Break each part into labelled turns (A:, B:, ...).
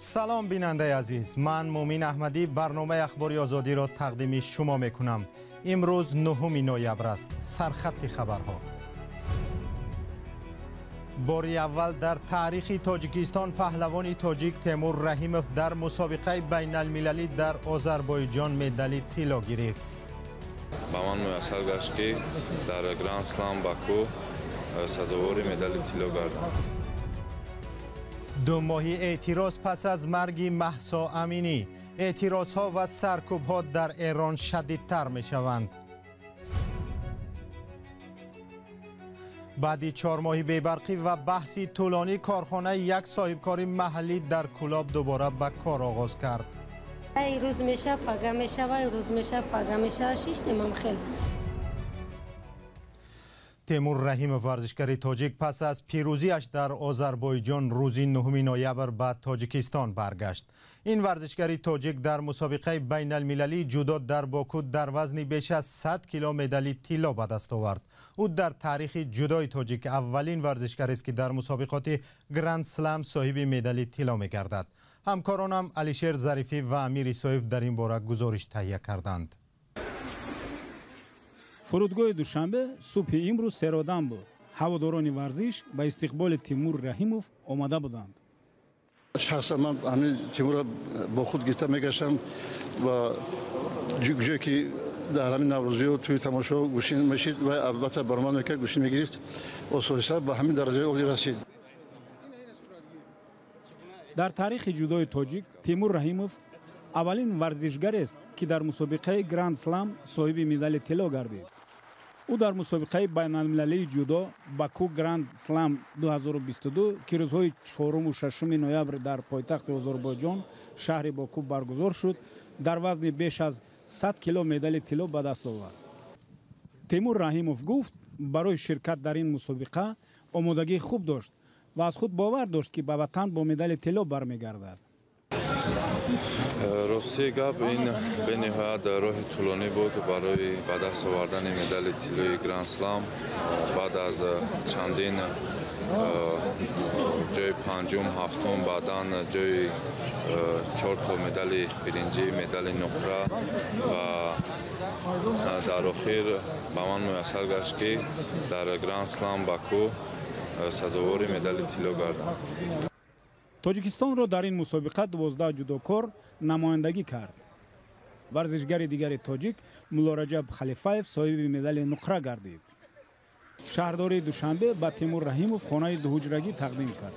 A: سلام بیننده عزیز، من مومین احمدی برنامه اخباری آزادی را تقدیم شما میکنم. امروز 9 نوامبر است. سرخط خبرها. باری اول در تاریخ تاجیکستان پهلوان تاجیک تیمور رحیموف در مسابقه بین المللی در آذربایجان مدال طلا گرفت.
B: با من میسر گشت که در گراند سلام باکو سزاوار مدال طلا گردم.
A: 2 ماهی اعتراض پس از مرگ مهسا امینی، اعتراضها و سرکوب‌ها در ایران شدیدتر می‌شوند. بعد 4 ماهی بی‌برقی و بحثی طولانی کارخانه یک صاحبکار محلی در کلاب دوباره به کار آغاز کرد.
C: روز میشه پگا میشه و روز میشه پگا میشه شیشتیم خیلی.
A: تیمور رحیموف ورزشکار تاجیک پس از پیروزیش در آذربایجان روز 9 نوامبر به تاجیکستان برگشت. این ورزشکار تاجیک در مسابقه بین المللی جودو در باکو در وزن بیش از 100 کیلو مدال طلا به دست آورد. او در تاریخ جودوی تاجیک اولین ورزشکار است که در مسابقات گراند سلام صاحب مدال طلا می‌گردد. همکارانم علیشیر ظریفی و امیر سویف در این باره گزارش تهیه کردند.
D: فرودگاه دوشنبه صبح امروز سرودان بود. هواداران ورزش به استقبال تیمور رحیموف آمده بودند.
E: شخصا من همین تیمور را با خود گرفته میگشتم و جایی که در همین نوروزی و توی تماشا گوشین میشید و البته برمان میکرد گوشین میگرفت و سویسا به همین درجه عالی رسید.
D: در تاریخ جودوی تاجیک تیمور رحیموف اولین ورزشگر است که در مسابقه گراند سلام صاحب مدال طلا گردید. او در مسابقه بین المللی جودو باکو گراند سلام 2022 که روزهای 4 و 6 نوامبر در پایتخت آذربایجان شهر باکو برگزار شد در وزن بیش از 100 کیلو مدال طلا به دست آورد. تیمور رحیموف گفت برای شرکت در این مسابقه آمادگی خوب داشت و از خود باور داشت که به وطن با مدال طلا برمیگردد.
B: راستی گپ این به نهایت راه طولانی بود برای به دست آوردن مدال طلای گراند سلام. بعد از چندین جای پنجم، هفتم، بعداً جای 4 تا مدال برنجی، مدال نقره و در آخر به من میسر گشت که در گراند سلام باکو سزاوار مدال طلا گردم.
D: تاجیکستان را در این مسابقه 12 جودوکار نمایندگی کرد. ورزشگر دیگر تاجیک مولا رجب خلیفایف صاحب مدال نقره گردید. شهرداری دوشنبه به تیمور رحیموف خانه 2 حجرگی تقدیم کرد.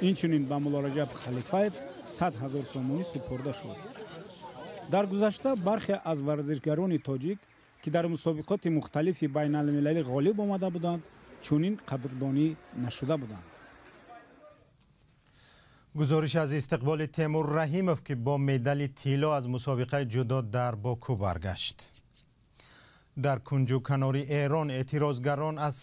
D: اینچنین به مولا رجب خلیفایف 100,000 سومونی سپرده شد. در گذشته برخی از ورزشگران تاجیک که در مسابقات مختلف بین المللی غالب آمده بودند چنین قدردانی نشده بودند.
A: گزارش از استقبال تیمور رحیموف که با مدال طلا از مسابقه جودو در باکو برگشت. در کنج و کنار ایران اعتراضگران از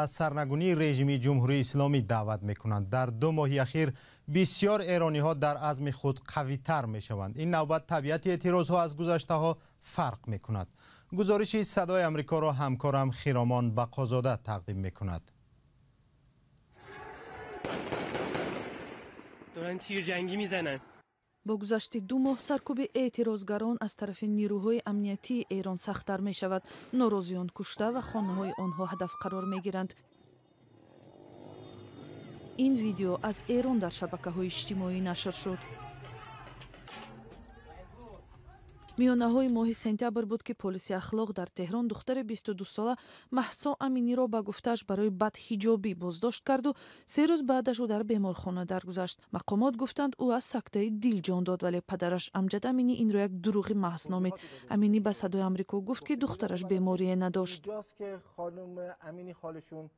A: سرنگونی رژیم جمهوری اسلامی دعوت میکنند. در 2 ماه اخیر بسیار ایرانی ها در عزم خود قوی تر می شوند. این نوبت طبیعت اعتراض ها از گذشته ها فرق می کند. گزارش صدای امریکا را همکارم خیرامان بقازاده تقدیم می کند.
F: دارن تیر جنگی میزنن.
G: با گذشت 2 ماه سرکوب اعتراضگران از طرف نیروهای امنیتی ایران سخت‌تر می شود. ناراضیان کشته و خانه‌های آنها هدف قرار می گیرند. این ویدیو از ایران در شبکه‌های اجتماعی نشر شد. میانه‌های ماه سپتامبر بود که پلیس اخلاق در تهران دختر 22 ساله مهسا امینی را به گفتش برای بدحجابی بازداشت کرد و 3 روز بعدش او در بیمارخانه درگذشت. مقامات گفتند او از سکته دل جان داد ولی پدرش امجد امینی این را یک دروغ محض نامید. امینی به صدای آمریکا گفت که دخترش بیماری نداشت.
H: اینجاست که خانم امینی حالشون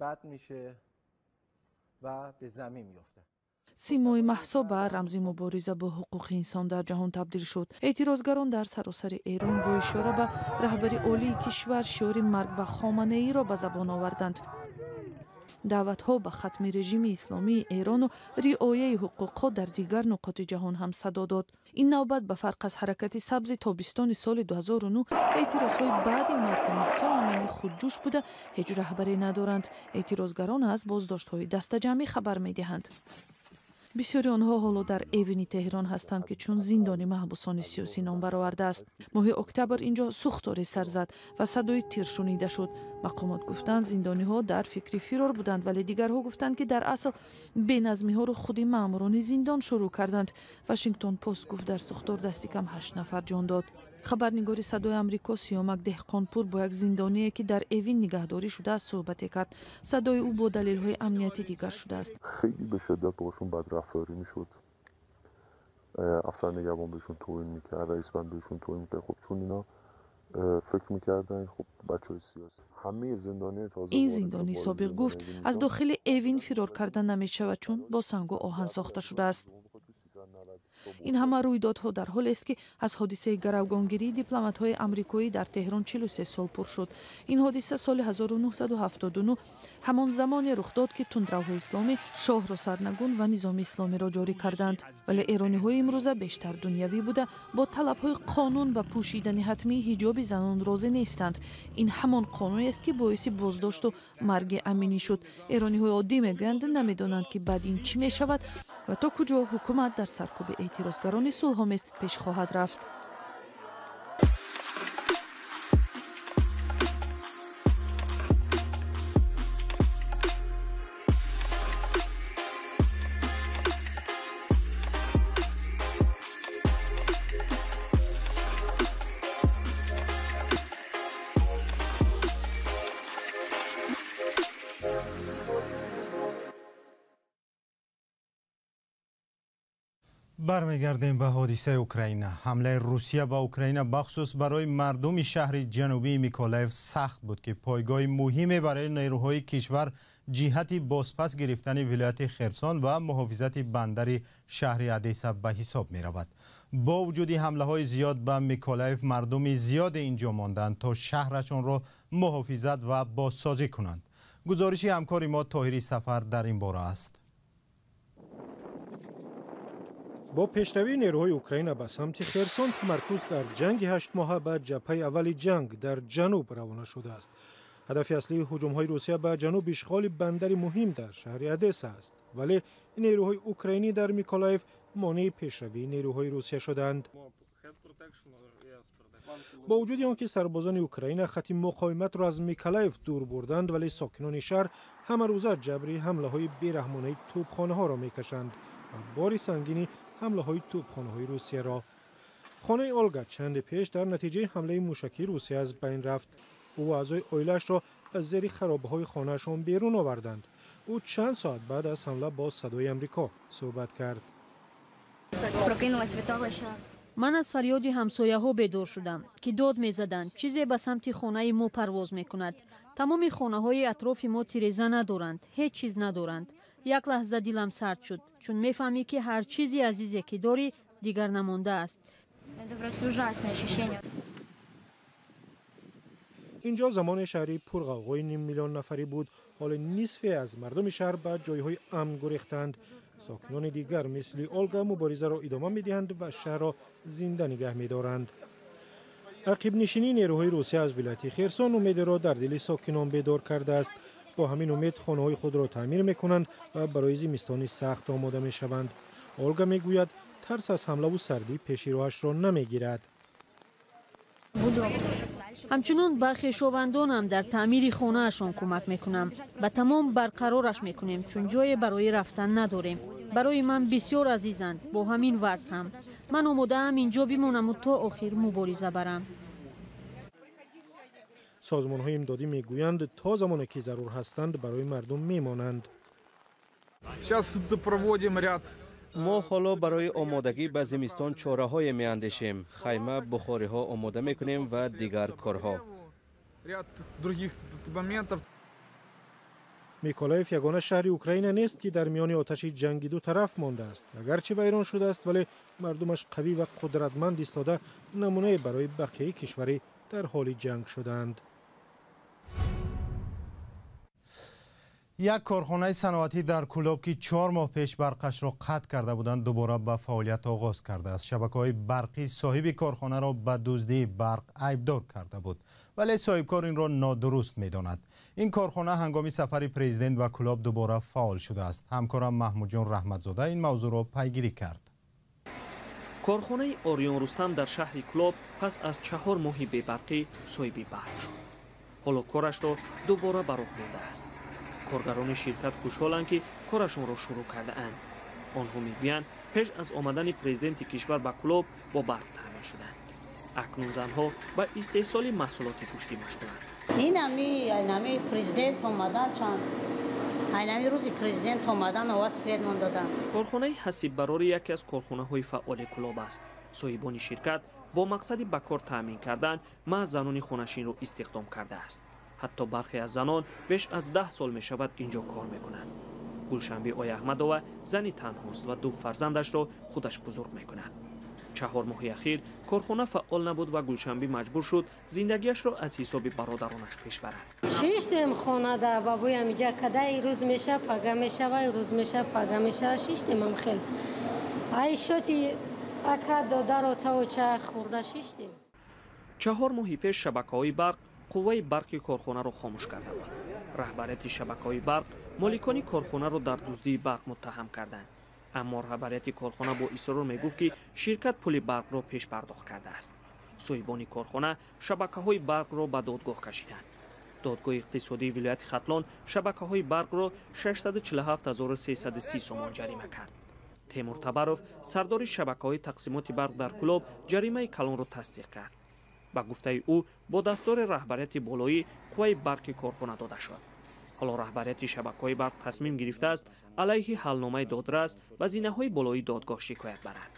H: بد میشه و به زمین میفته.
G: سیمای مهسا به رمز مبارزه با حقوق انسان در جهان تبدیل شد. اعتراضگران در سراسر ایران با اشاره به رهبر عالی کشور شعار مرگ به خامنه‌ای را به زبان آوردند. دعوت‌ها به ختم رژیم اسلامی ایران و رعایت حقوق‌ها در دیگر نقاط جهان هم صدا داد. این نوبت به فرق از حرکت سبز تابستان سال 2009 اعتراض‌های بعد مرگ مهسا امینی خودجوش بوده هیچ رهبری ندارند. اعتراضگران از بازداشت‌های دسته‌جمعی خبر می‌دهند. бисёри онҳо ҳоло дар эвини теҳрон ҳастанд ки чун зиндони маҳбусони сиёсӣ ном баровардааст. моҳи октябр инҷо сӯхторе сар зад ва садои тир шунида шуд. мақомот гуфтанд зиндониҳо дар фикри фирор буданд, вале дигарҳо гуфтанд ки дар асл беназмиҳоро худи маъмурони зиндон шурӯъ карданд. вашингтон пост гуфт дар сӯхтор дасти кам 8 нафар ҷон дод. хабарнигори садои амрико сиёмак деҳқонпур бо як зиндоние ки дар эвин нигаҳдорӣ шудааст суҳбате кард. садои ӯ бо далелҳои амнияти дигар шудааст.
F: خیلی به شدت باشون بدرفتاری میشد. افسر نگهبان بهشون توهین میکرد، رئیس بند بهشون توهین میکرد. خب چون اینا فکر میکردن خب بچهای سیاسی همه زندانی تازه
G: این زندانی سابق گفت از داخل اوین فرار کردن نمیشود چون با سنگ و آهن ساخته شده است. این همه رویدادها در حالی است که از حادثه گروگانگیری دیپلمات‌های آمریکایی در تهران 43 سال پر شد. این حادثه سال 1979 همان زمان رخ داد که تندروهای اسلامی شاه را سرنگون و نظام اسلامی را جاری کردند. ولی ایرانی‌های امروزه بیشتر دنیوی بوده با طلب‌های قانون و پوشیدن حتمی حجاب زنان راضی نیستند. این همان قانونی است که باعث بازداشت و مرگ امینی شد. ایرانی‌های عادی میگویند نمی‌دانند که بعد این چی می‌شود و تا کجا حکومت در سرکوب اعتراضگران صلح‌آمیز پیش خواهد رفت.
A: برمیگردیم به حادثه اوکراین. حمله روسیه به اوکراین بخصوص برای مردم شهر جنوبی میکولایف سخت بود که پایگاه مهمی برای نیروهای کشور جهت بازپس گرفتن ولایت خرسون و محافظت بندر شهر ادیسا به حساب می رود. با وجود حمله های زیاد به میکولایف مردم زیاد اینجا ماندند تا شهرشان را محافظت و بازسازی کنند. گزارش همکار ما طاهری سفر در این باره است.
I: با پیشروی نیروهای اوکراین به سمت خرسون تمرکز در جنگ 8 ماهه به جبهه اول جنگ در جنوب روانه شده است. هدف اصلی هجوم‌های روسیه به جنوب اشغال بندری مهم در شهر ادیسا است. ولی نیروهای اوکراینی در میکولایف مانع پیشروی نیروهای روسیه شدند. با وجود آنکه سربازان اوکراین خط مقاومت را از میکولایف دور بردند، ولی ساکنان شهر همه روزه جبری حمله‌های بیرحمانه توپخانه‌ها را میکشند و بار سنگینی حمله های توپخانه های روسیه را. خانه اولگا چند پیش در نتیجه حمله موشکی روسیه از بین رفت. او اعضای اویلش را از زیر خرابه های خانهشان بیرون آوردند. او چند ساعت بعد از حمله با صدای امریکا صحبت کرد.
J: من از فریاد همسایه ها بیدار شدم که داد می زدند چیزی به سمت خانه ما پرواز می کند. تمام خانه های اطراف ما تیرزه ندارند، هیچ چیز ندارند. یک لحظه دلم سرد شد چون میفهمی که هر چیزی عزیزی که داری دیگر نمانده است.
I: اینجا زمان شهری پرغوغای 5 میلیون نفری بود. حال نصفی از مردم شهر به جایهای امن گریختند. ساکنان دیگر مثل اولگا مبارزه را ادامه میدهند و شهر را زنده نگه میدارند. عقب نشینی نیروهای روسیه از ولایت خرسون امید را در دل ساکنان بیدار کرده است. با همین امید خانه‌های خود را تعمیر می‌کنند و برای زمستانی سخت آماده می‌شوند. اولگا میگوید ترس از حمله و سردی پیش روش را نمی‌گیرد.
J: همچنان به خویشاوندان هم در تعمیر خانه‌شان کمک می‌کنم. به تمام برقرارش می‌کنیم چون جای برای رفتن نداریم. برای من بسیار عزیزند. با همین وضع هم من آماده‌ام اینجا بمانم و تا آخر مبارزه برم.
I: سازمان‌های امدادی میگویند تا زمانی که ضرور هستند برای مردم میمانند.
K: ما حالا برای آمادگی به زمستان چاره‌های میاندیشیم. خیمه، بخاری‌ها آماده می‌کنیم و دیگر کارها.
I: میکولایف یگانه شهر اوکراین نیست که در میان آتش جنگ دو طرف مانده است. اگرچه ویران شده است ولی مردمش قوی و قدرتمند ایستاده نمونه برای بقیه کشوری در حال جنگ شدند.
A: یک کارخانه صنعتی در کلوب که 4 ماه پیش برقش را قطع کرده بودند دوباره به فعالیت آغاز کرده است. شبکه‌های برقی صاحب کارخانه را به دزدی برق عیبدار کرده بود، ولی صاحبکار این را نادرست می‌داند. این کارخانه هنگام سفر پرزیدنت به کلوب دوباره فعال شده است. همکارم محمود جان رحمتزاده این موضوع را پیگیری کرد.
L: کارخانه اوریون رستم در شهر کلوب پس از 4 ماه بی‌برقی صاحب برق شد. حالا کارش را دوباره به راه آورده است. کارگران شرکت خوشحالند که کارشون را شروع کرده اند. آنها میگویند پیش از آمدن پرزیدنت کشور به کلوب با برق تامین شدند. اکنون زنها به استحصال محصولات کشتی مشغولند.
M: این همی پرزیدنت آمدن چند همی روزی پرزیدنت آمدن و سوید من دادن.
L: کارخانه حسیب براری یکی از کارخانه‌های فعال کلوب است. صاحبان شرکت با مقصد به کار تامین کردن محض زنان خانه‌نشین را استخدام کرده است. حتی برخی از زنان بیش از 10 سال می شود اینجا کار می کنند. گلشنبه آی احمدова زنی تنهاست و 2 فرزندش را خودش بزرگ می کند. 4 ماه اخیر کارخانه فعال نبود و گلشنبه مجبور شد زندگیش را از حساب برادرانش پیش برد.
C: شیشتیم خانه در بابوی اینجا کدای روز میشه پگا میشه و روز میشه پگا میشه شیشتیم هم خیلی. ای شوتی اکا دادر و تا و چه خورده شیشتیم.
L: 4 ماه پیش شبکه‌های برق قوه برق کارخانه را خاموش کرده بود. رهبریت شبکه‌های برق مالکان کارخانه را در دزدی برق متهم کردند. اما رهبریت کارخانه با اصرار میگفت که شرکت پول برق را پیش پرداخت کرده است. صاحبان کارخانه شبکه‌های برق را به دادگاه کشیدند. دادگاه اقتصادی ولایت ختلان شبکه‌های برق را 647,330 سومان جریمه کرد. تیمور تبروف سردار شبکه‌های تقسیمات برق در کلوب جریمه کلان را تصدیق کرد. با گفته او با دستور رهبریت بالایی قوه برق کارخانه داده شد. حالا رهبریت شبکه‌های برق تصمیم گرفته است علیه حلنامه دادرس و زینه‌های بالایی دادگاه شکایت برد.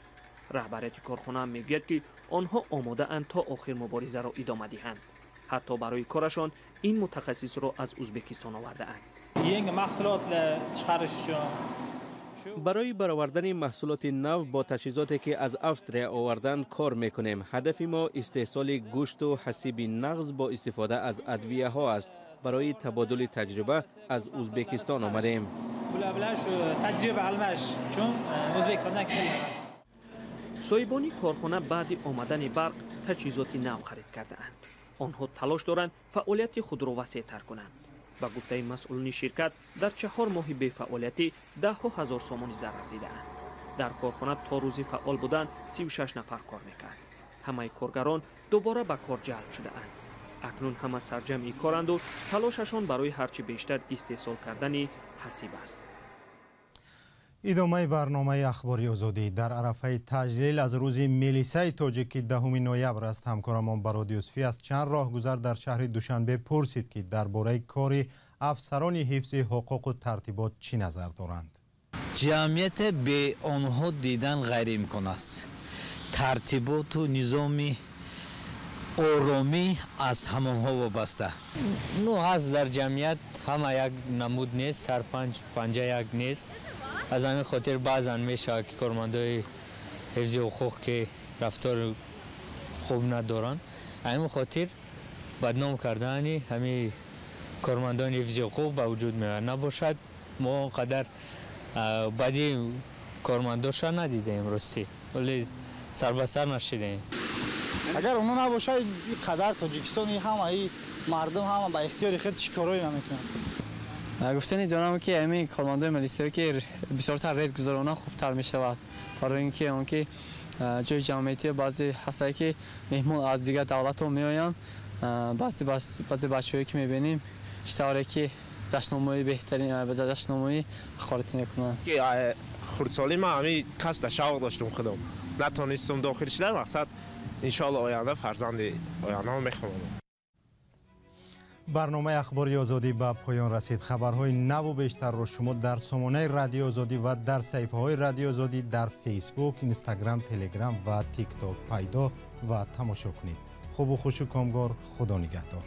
L: رهبریت کارخانه میگوید که آنها آماده اند تا آخر مبارزه را ادامه دهند. حتی برای کارشان این متخصص را از ازبکستان آورده اند.
N: این محصولات چخارشون
K: برای برآوردن محصولات نو با تجهیزاتی که از استرالیا آوردن کار میکنیم. هدف ما استحصال گوشت و حسیب نغز با استفاده از ادویه ها است. برای تبادل تجربه از ازبکستان آمدیم.
N: تجربه علمش چون ازبکستان
L: صاحبان کارخانه بعد آمدن برق تجهیزات نو خرید کرده اند. آنها تلاش دارند فعالیت خود را وسیع‌تر کنند. با گفته مسئولین شرکت در 4 ماه بی‌فعالیتی 10,000 سومانی ضرر دیدند. در کارخانه تا روزی فعال بودند 36 نفر کار میکرد. همه کارگران دوباره به کار جلب شده اند. اکنون همه سرجم کارند و تلاششان برای هرچی بیشتر استحصال کردن حسیب است.
A: ادامه برنامه اخباری آزادی در عرفه تجلیل از روز ملیسه تاجیکی 10 نوامبر است. همکارمان برادی یوسفی از چند راهگذر در شهر دوشنبه پرسید که درباره کار افسران حفظ حقوق و ترتیبات چی نظر دارند.
O: جمعیت به آنها دیدن غیر امکان است. ترتیبات و نظامی آرامی از همانها وابسته.
P: نو هست در جمعیت همه یک نمود نیست، هر پنجه یک نیست. از همین خاطر بعضن میشه که کارمندای حفظ حقوق که رفتار خوب ندارن، همین خاطر بدنام کردن همین کارمندان حفظ حقوق به وجود میاد. نباشد ما قدر بدی کارمنداش ندیدیم راستی، ولی سر به سر نشیدیم.
Q: اگر اونو نباشه این قدر تاجیکستانی همه مردم همه به اختیار خود چیکارایی نمیکنن.
P: گفتنی دارم که همین کارمندای ملیسایی که بسیارتر رید گذارانه خوبتر می شود. برای اینکه اون که جای جمعیتی بعضی هستایی که مهمون از دیگر دولت ها می آیم، بعضی بچه‌هایی که می بینیم اشتهاره که جشنواره بهترین جشنواره خارطی نکنن.
R: که خردسالی ما همین کسب شوق داشتم خودم نتونستم داخل شدم. مقصد انشالله آینده فرزند آینده میخوام.
A: برنامه اخباری آزادی به پایان رسید. خبرهای نو و بیشتر را شما در سامانه رادیو آزادی و در صفحه‌های رادیو آزادی در فیسبوک، اینستاگرام، تلگرام و تیک تاک پیدا و تماشا کنید. خوب و خوش و کامگار. خدا نگهدار.